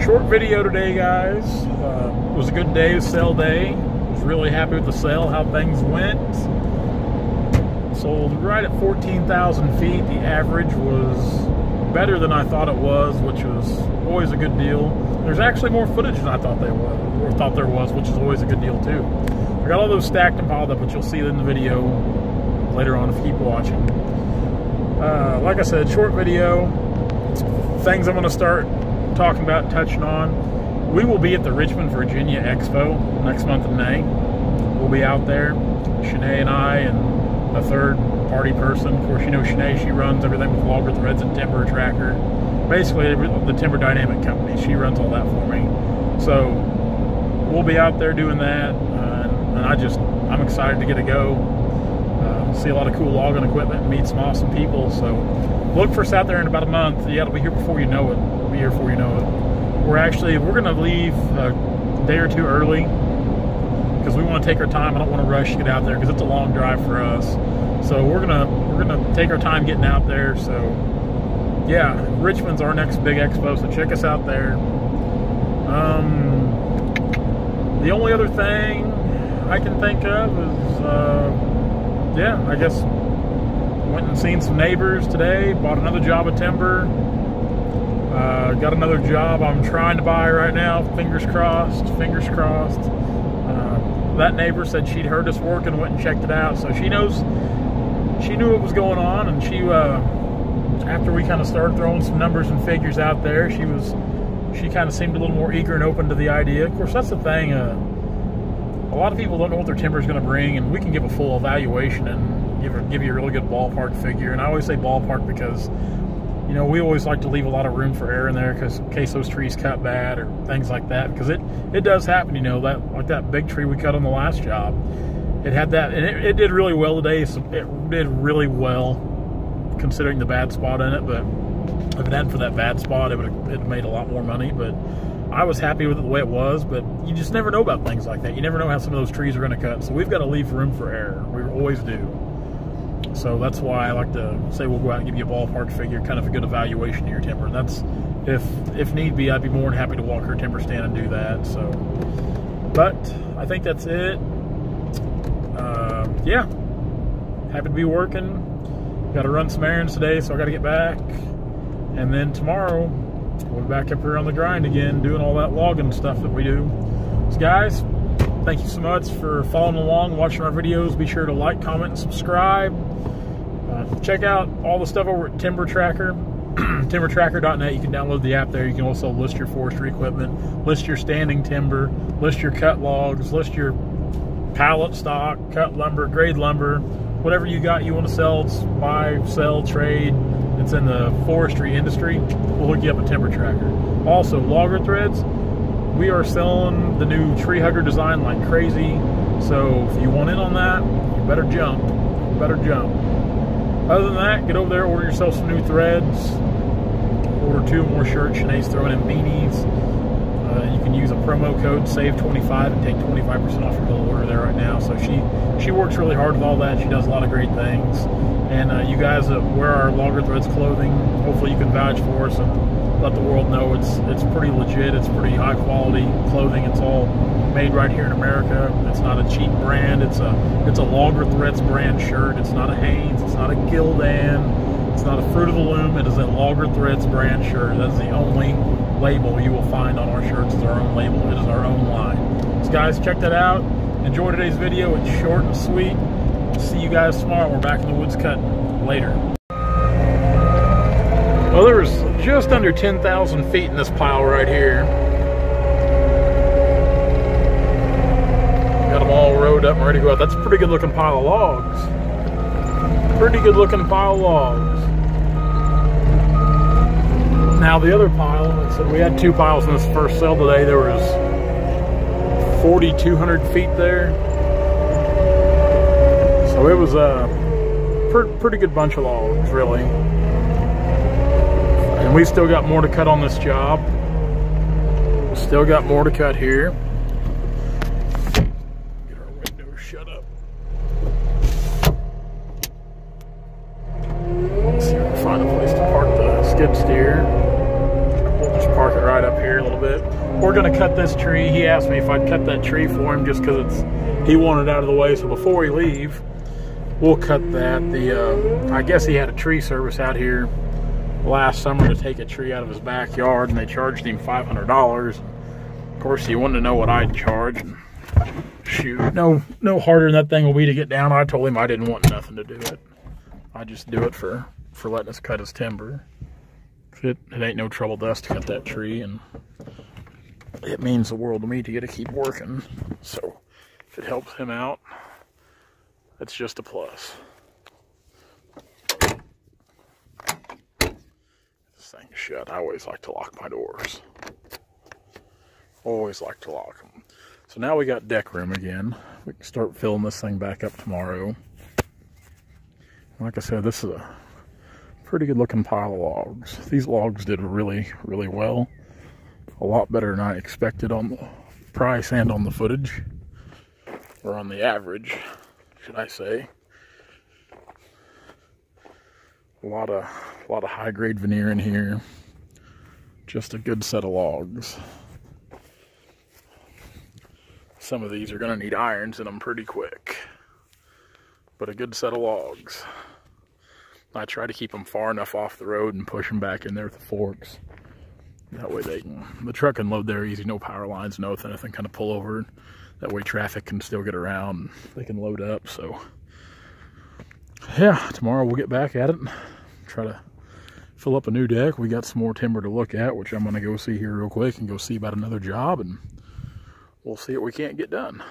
Short video today, guys. It was a good day, sale day. Was really happy with the sale, how things went. Sold right at 14,000 feet. The average was better than I thought it was, which was always a good deal. There's actually more footage than I thought there was, which is always a good deal too. I got all those stacked and piled up, but you'll see it in the video later on if you keep watching. Like I said, short video. Things I'm going to start talking about and touching on. We will be at the Richmond, Virginia Expo next month in May. We'll be out there, Shanae and I and a third party person. Of course, you know Shanae, she runs everything with Logger Threads and Timber Tracker. Basically, the Timber Dynamic company. She runs all that for me. So we'll be out there doing that, and I'm excited to get to go. See a lot of cool logging equipment, meet some awesome people. So look for us out there in about a month. Yeah, it'll be here before you know it. We'll be here before you know it. We're going to leave a day or two early because we want to take our time. I don't want to rush to get out there because it's a long drive for us. So we're gonna take our time getting out there. So yeah, Richmond's our next big expo. So check us out there. The only other thing I can think of is yeah, I guess went and seen some neighbors today. Bought another job of timber. Got another job I'm trying to buy right now. Fingers crossed. Fingers crossed. That neighbor said she'd heard us working and went and checked it out. So she knew what was going on, and she after we kind of started throwing some numbers and figures out there, she kind of seemed a little more eager and open to the idea. Of course, that's the thing. A lot of people don't know what their timber is going to bring, and we can give a full evaluation and give you a really good ballpark figure. And I always say ballpark because, you know, we always like to leave a lot of room for error in there in case those trees cut bad or things like that, because it does happen. You know, that big tree we cut on the last job, it had that, and it did really well today. So it did really well considering the bad spot in it. But if it hadn't for that bad spot, it made a lot more money. But I was happy with it the way it was, but you just never know about things like that. You never know how some of those trees are going to cut. So we've got to leave room for error. We always do. So that's why I like to say we'll go out and give you a ballpark figure, kind of a good evaluation of your timber. And that's, if need be, I'd be more than happy to walk her timber stand and do that. So, but I think that's it. Yeah, happy to be working. Got to run some errands today, so I got to get back. And then tomorrow, we'll be back up here on the grind again, doing all that logging stuff that we do. So guys, thank you so much for following along, watching our videos. Be sure to like, comment, and subscribe. Check out all the stuff over at Timber Tracker, timbertracker.net. You can download the app there. You can also list your forestry equipment, list your standing timber, list your cut logs, list your pallet stock, cut lumber, grade lumber, whatever you got you want to sell, buy, sell, trade. It's in the forestry industry. We'll hook you up a Timber Tracker. Also, Logger Threads. We are selling the new Tree Hugger design like crazy. So if you want in on that, you better jump. You better jump. Other than that, get over there, order yourself some new threads. Order 2 more shirts. Shanae's throwing in beanies. You can use a promo code SAVE25 and take 25% off your whole order there right now. So she works really hard with all that. She does a lot of great things. And you guys that wear our Logger Threads clothing, hopefully you can vouch for us and let the world know it's pretty legit. It's pretty high quality clothing. It's all made right here in America. It's not a cheap brand. It's a Logger Threads brand shirt. It's not a Hanes. It's not a Gildan. It's not a Fruit of the Loom. It is a Logger Threads brand shirt. That's the only label you will find on our shirts. Is our own label. It is our own line. So guys, check that out. Enjoy today's video. It's short and sweet. See you guys tomorrow. We're back in the woods cutting. Later. Well, there's just under 10,000 feet in this pile right here. Got them all rode up and ready to go out. That's a pretty good looking pile of logs. Pretty good looking pile of logs. Now the other pile, like I said, we had 2 piles in this first sale today. There was 4,200 feet there. So it was a pretty good bunch of logs, really. And we still got more to cut on this job. Still got more to cut here. Get our window shut up. Let's see if we can find a place to park the skid steer. We'll just park it right up here a little bit. we're gonna cut this tree. He asked me if I'd cut that tree for him just because he wanted it out of the way. So before we leave, we'll cut that. I guess he had a tree service out here last summer to take a tree out of his backyard, and they charged him $500. Of course, he wanted to know what I'd charge. And shoot, no harder than that thing will be to get down. I told him I didn't want nothing to do it. I just do it for letting us cut his timber. It ain't no trouble to us to cut that tree, and it means the world to me to get to keep working. So if it helps him out, it's just a plus. This thing's shut. I always like to lock my doors. Always like to lock them. So now we got deck room again. We can start filling this thing back up tomorrow. Like I said, this is a pretty good looking pile of logs. These logs did really, really well. A lot better than I expected on the price and on the footage. Or on the average, should I say. A lot of high grade veneer in here. Just a good set of logs. Some of these are gonna need irons in them pretty quick. But a good set of logs. I try to keep them far enough off the road and push them back in there with the forks. That way the truck can load there easy, no power lines, nothing kind of pull over. That way traffic can still get around and they can load up. So yeah, tomorrow we'll get back at it and try to fill up a new deck. We got some more timber to look at, which I'm gonna go see here real quick and go see about another job, and we'll see what we can't get done.